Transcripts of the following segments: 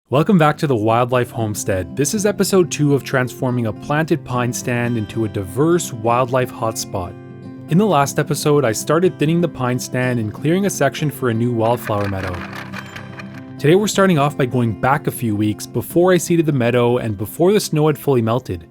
Welcome back to the Wildlife Homestead. This is episode 2 of transforming a planted pine stand into a diverse wildlife hotspot. In the last episode, I started thinning the pine stand and clearing a section for a new wildflower meadow. Today we're starting off by going back a few weeks before I seeded the meadow and before the snow had fully melted.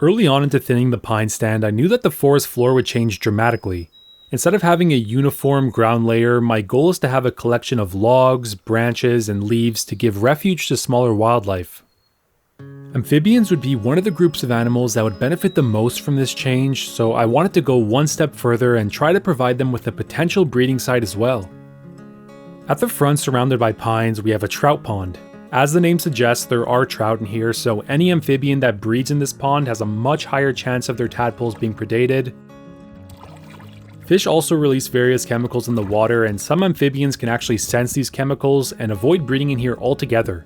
Early on into thinning the pine stand, I knew that the forest floor would change dramatically. Instead of having a uniform ground layer, my goal is to have a collection of logs, branches, and leaves to give refuge to smaller wildlife. Amphibians would be one of the groups of animals that would benefit the most from this change, so I wanted to go one step further and try to provide them with a potential breeding site as well. At the front, surrounded by pines, we have a trout pond. As the name suggests, there are trout in here, so any amphibian that breeds in this pond has a much higher chance of their tadpoles being predated. Fish also release various chemicals in the water, and some amphibians can actually sense these chemicals and avoid breeding in here altogether.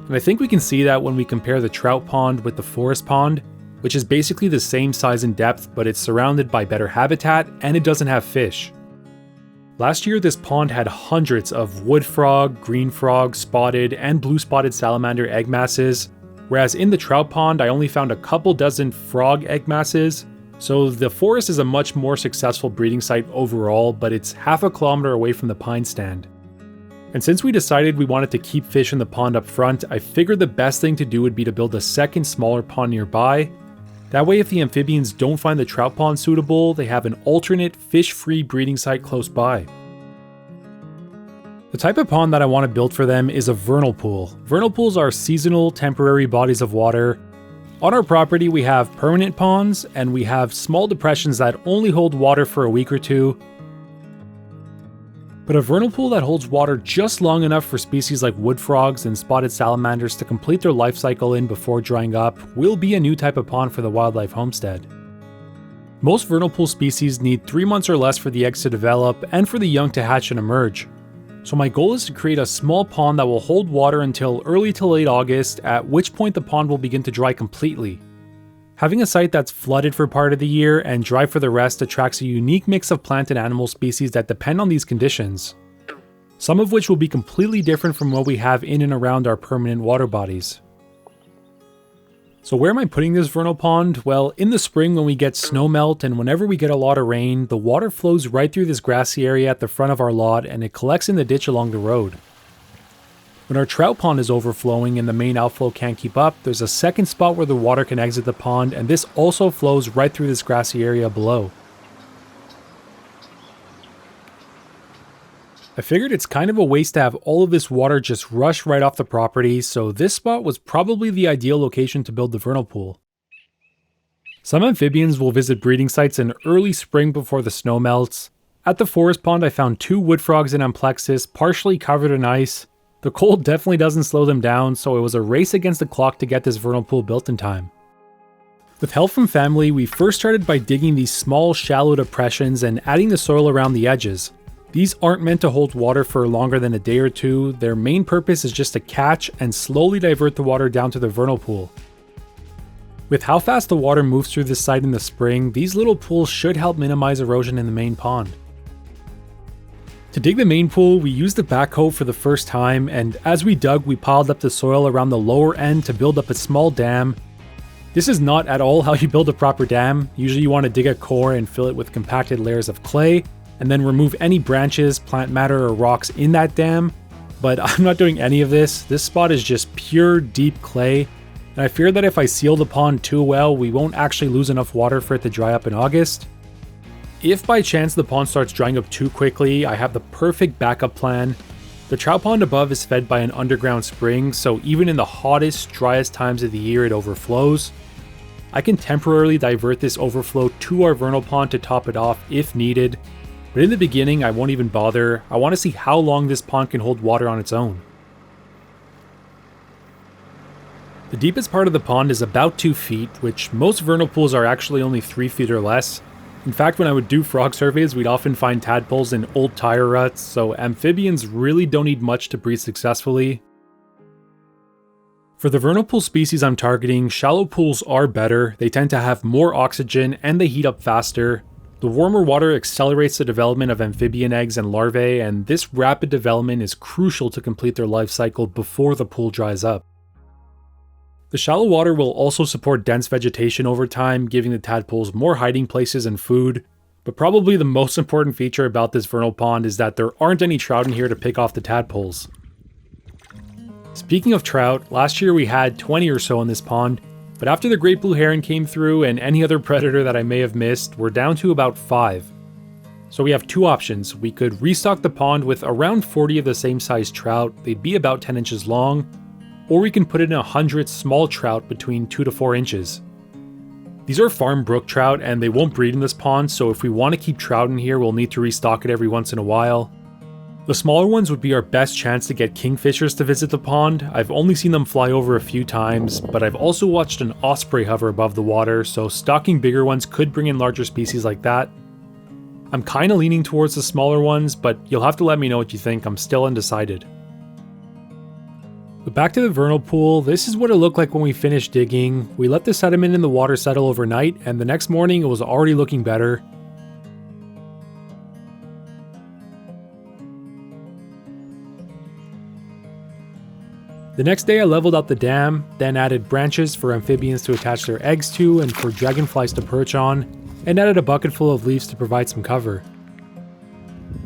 And I think we can see that when we compare the trout pond with the forest pond, which is basically the same size and depth, but it's surrounded by better habitat and it doesn't have fish. Last year, this pond had hundreds of wood frog, green frog, spotted, and blue spotted salamander egg masses, whereas in the trout pond, I only found a couple dozen frog egg masses. So the forest is a much more successful breeding site overall, but it's half a kilometer away from the pine stand. And since we decided we wanted to keep fish in the pond up front, I figured the best thing to do would be to build a second smaller pond nearby. That way if the amphibians don't find the trout pond suitable, they have an alternate fish-free breeding site close by. The type of pond that I want to build for them is a vernal pool. Vernal pools are seasonal, temporary bodies of water. On our property, we have permanent ponds, and we have small depressions that only hold water for a week or two. But a vernal pool that holds water just long enough for species like wood frogs and spotted salamanders to complete their life cycle in before drying up will be a new type of pond for the Wildlife Homestead. Most vernal pool species need 3 months or less for the eggs to develop and for the young to hatch and emerge. So my goal is to create a small pond that will hold water until early to late August, at which point the pond will begin to dry completely. Having a site that's flooded for part of the year and dry for the rest attracts a unique mix of plant and animal species that depend on these conditions, some of which will be completely different from what we have in and around our permanent water bodies. So where am I putting this vernal pond? Well, in the spring when we get snow melt and whenever we get a lot of rain, the water flows right through this grassy area at the front of our lot and it collects in the ditch along the road. When our trout pond is overflowing and the main outflow can't keep up, there's a second spot where the water can exit the pond, and this also flows right through this grassy area below. I figured it's kind of a waste to have all of this water just rush right off the property, so this spot was probably the ideal location to build the vernal pool. Some amphibians will visit breeding sites in early spring before the snow melts. At the forest pond I found 2 wood frogs in amplexus, partially covered in ice. The cold definitely doesn't slow them down, so it was a race against the clock to get this vernal pool built in time. With help from family, we first started by digging these small shallow depressions and adding the soil around the edges. These aren't meant to hold water for longer than a day or two. Their main purpose is just to catch and slowly divert the water down to the vernal pool. With how fast the water moves through this site in the spring, these little pools should help minimize erosion in the main pond. To dig the main pool, we used the backhoe for the first time, and as we dug, we piled up the soil around the lower end to build up a small dam. This is not at all how you build a proper dam. Usually you want to dig a core and fill it with compacted layers of clay, and then remove any branches, plant matter, or rocks in that dam. But I'm not doing any of this. This spot is just pure deep clay, and I fear that if I seal the pond too well, we won't actually lose enough water for it to dry up in August. If by chance the pond starts drying up too quickly, I have the perfect backup plan. The trout pond above is fed by an underground spring, so even in the hottest, driest times of the year it overflows. I can temporarily divert this overflow to our vernal pond to top it off if needed. But in the beginning, I won't even bother. I want to see how long this pond can hold water on its own. The deepest part of the pond is about 2 feet, which most vernal pools are actually only 3 feet or less. In fact, when I would do frog surveys, we'd often find tadpoles in old tire ruts, so amphibians really don't need much to breed successfully. For the vernal pool species I'm targeting, shallow pools are better. They tend to have more oxygen and they heat up faster. The warmer water accelerates the development of amphibian eggs and larvae, and this rapid development is crucial to complete their life cycle before the pool dries up. The shallow water will also support dense vegetation over time, giving the tadpoles more hiding places and food. But probably the most important feature about this vernal pond is that there aren't any trout in here to pick off the tadpoles. Speaking of trout, last year we had 20 or so in this pond, but after the great blue heron came through and any other predator that I may have missed, we're down to about 5. So we have two options. We could restock the pond with around 40 of the same size trout, they'd be about 10 inches long, or we can put in 100 small trout between 2 to 4 inches. These are farm brook trout and they won't breed in this pond, so if we want to keep trout in here, we'll need to restock it every once in a while. The smaller ones would be our best chance to get kingfishers to visit the pond. I've only seen them fly over a few times, but I've also watched an osprey hover above the water, so stocking bigger ones could bring in larger species like that. I'm kinda leaning towards the smaller ones, but you'll have to let me know what you think, I'm still undecided. But back to the vernal pool, this is what it looked like when we finished digging. We let the sediment in the water settle overnight, and the next morning it was already looking better. The next day I leveled out the dam, then added branches for amphibians to attach their eggs to and for dragonflies to perch on, and added a bucket full of leaves to provide some cover.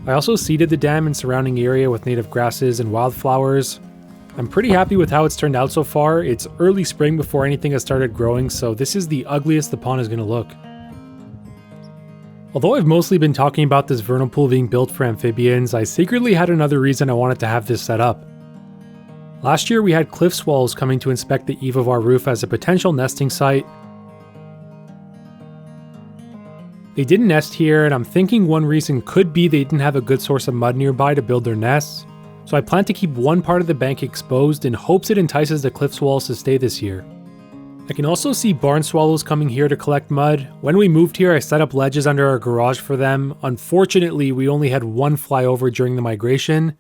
I also seeded the dam and surrounding area with native grasses and wildflowers. I'm pretty happy with how it's turned out so far. It's early spring before anything has started growing, so this is the ugliest the pond is going to look. Although I've mostly been talking about this vernal pool being built for amphibians, I secretly had another reason I wanted to have this set up. Last year we had cliff swallows coming to inspect the eave of our roof as a potential nesting site. They didn't nest here, and I'm thinking one reason could be they didn't have a good source of mud nearby to build their nests. So I plan to keep one part of the bank exposed in hopes it entices the cliff swallows to stay this year. I can also see barn swallows coming here to collect mud. When we moved here, I set up ledges under our garage for them. Unfortunately, we only had one fly over during the migration.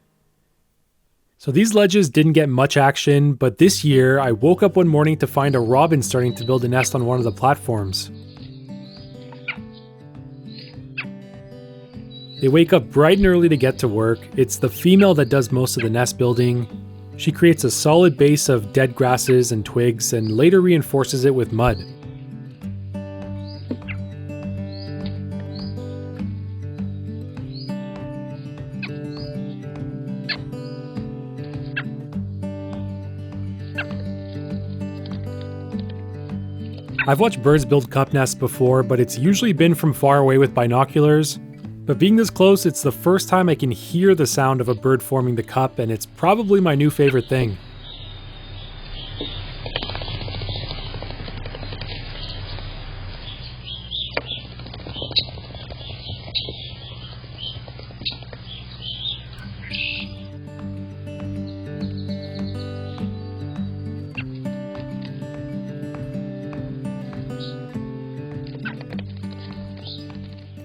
So these ledges didn't get much action, but this year I woke up one morning to find a robin starting to build a nest on one of the platforms. They wake up bright and early to get to work. It's the female that does most of the nest building. She creates a solid base of dead grasses and twigs and later reinforces it with mud. I've watched birds build cup nests before, but it's usually been from far away with binoculars. But being this close, it's the first time I can hear the sound of a bird forming the cup, and it's probably my new favorite thing.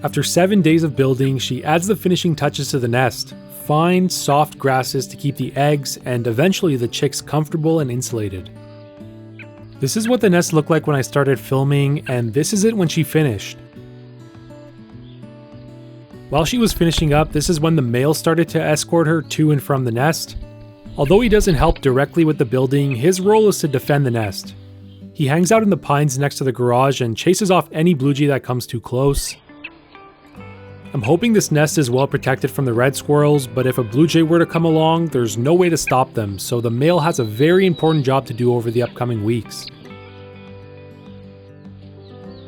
After 7 days of building, she adds the finishing touches to the nest. Fine, soft grasses to keep the eggs and eventually the chicks comfortable and insulated. This is what the nest looked like when I started filming, and this is it when she finished. While she was finishing up, this is when the male started to escort her to and from the nest. Although he doesn't help directly with the building, his role is to defend the nest. He hangs out in the pines next to the garage and chases off any blue jay that comes too close. I'm hoping this nest is well protected from the red squirrels, but if a blue jay were to come along, there's no way to stop them, so the male has a very important job to do over the upcoming weeks.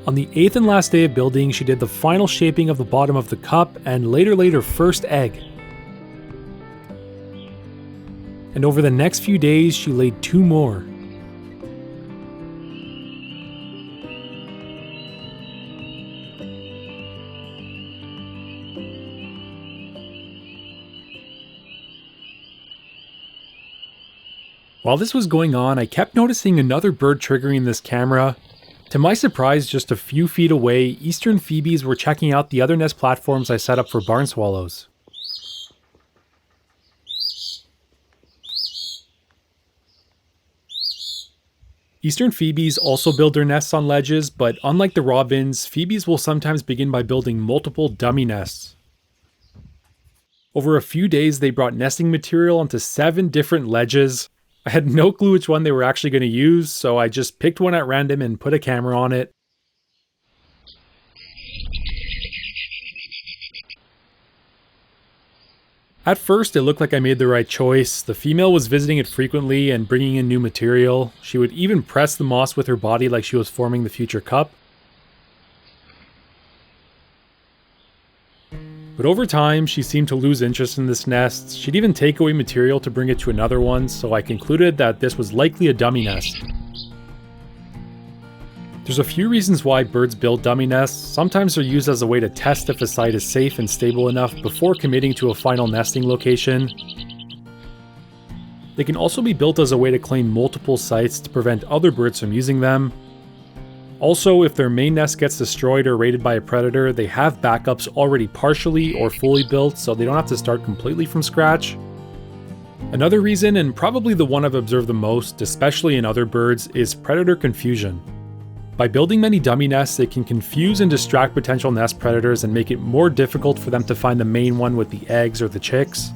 On the 8th and last day of building, she did the final shaping of the bottom of the cup and later laid her first egg. And over the next few days, she laid 2 more. While this was going on, I kept noticing another bird triggering this camera. To my surprise, just a few feet away, eastern phoebes were checking out the other nest platforms I set up for barn swallows. Eastern phoebes also build their nests on ledges, but unlike the robins, phoebes will sometimes begin by building multiple dummy nests. Over a few days, they brought nesting material onto 7 different ledges. I had no clue which one they were actually going to use, so I just picked one at random and put a camera on it. At first, it looked like I made the right choice. The female was visiting it frequently and bringing in new material. She would even press the moss with her body like she was forming the future cup. But over time, she seemed to lose interest in this nest. She'd even take away material to bring it to another one, so I concluded that this was likely a dummy nest. There's a few reasons why birds build dummy nests. Sometimes they're used as a way to test if a site is safe and stable enough before committing to a final nesting location. They can also be built as a way to claim multiple sites to prevent other birds from using them. Also, if their main nest gets destroyed or raided by a predator, they have backups already partially or fully built, so they don't have to start completely from scratch. Another reason, and probably the one I've observed the most, especially in other birds, is predator confusion. By building many dummy nests, it can confuse and distract potential nest predators and make it more difficult for them to find the main one with the eggs or the chicks.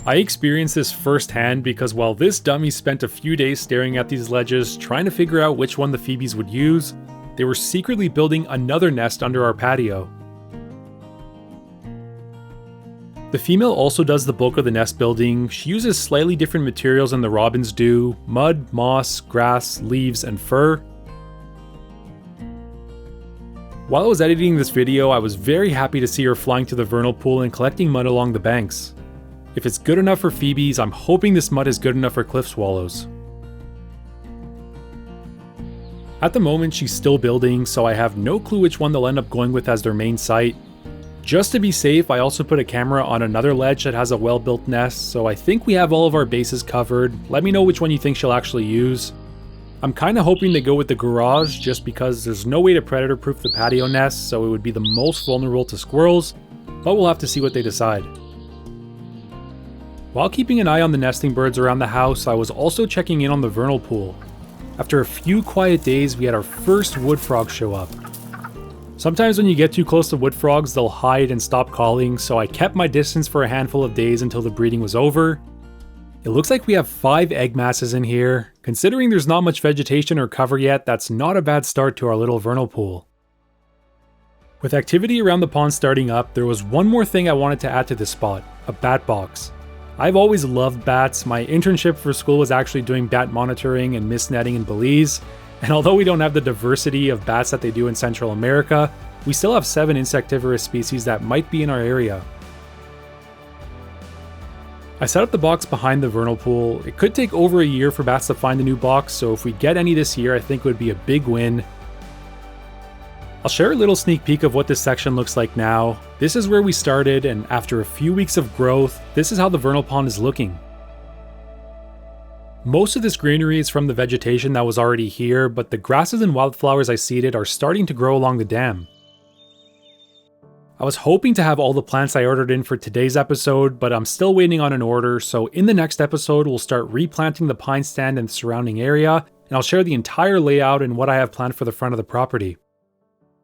I experienced this firsthand because while this dummy spent a few days staring at these ledges, trying to figure out which one the phoebes would use, they were secretly building another nest under our patio. The female also does the bulk of the nest building. She uses slightly different materials than the robins do: mud, moss, grass, leaves, and fur. While I was editing this video, I was very happy to see her flying to the vernal pool and collecting mud along the banks. If it's good enough for phoebes, I'm hoping this mud is good enough for cliff swallows. At the moment, she's still building, so I have no clue which one they'll end up going with as their main site. Just to be safe, I also put a camera on another ledge that has a well-built nest, so I think we have all of our bases covered. Let me know which one you think she'll actually use. I'm kinda hoping they go with the garage just because there's no way to predator-proof the patio nest, so it would be the most vulnerable to squirrels, but we'll have to see what they decide. While keeping an eye on the nesting birds around the house, I was also checking in on the vernal pool. After a few quiet days, we had our first wood frog show up. Sometimes when you get too close to wood frogs, they'll hide and stop calling, so I kept my distance for a handful of days until the breeding was over. It looks like we have 5 egg masses in here. Considering there's not much vegetation or cover yet, that's not a bad start to our little vernal pool. With activity around the pond starting up, there was one more thing I wanted to add to this spot: a bat box. I've always loved bats. My internship for school was actually doing bat monitoring and mist netting in Belize, and although we don't have the diversity of bats that they do in Central America, we still have 7 insectivorous species that might be in our area. I set up the box behind the vernal pool. It could take over a year for bats to find a new box, so if we get any this year, I think it would be a big win. I'll share a little sneak peek of what this section looks like now. This is where we started, and after a few weeks of growth, this is how the vernal pond is looking. Most of this greenery is from the vegetation that was already here, but the grasses and wildflowers I seeded are starting to grow along the dam. I was hoping to have all the plants I ordered in for today's episode, but I'm still waiting on an order, so in the next episode we'll start replanting the pine stand and the surrounding area, and I'll share the entire layout and what I have planned for the front of the property.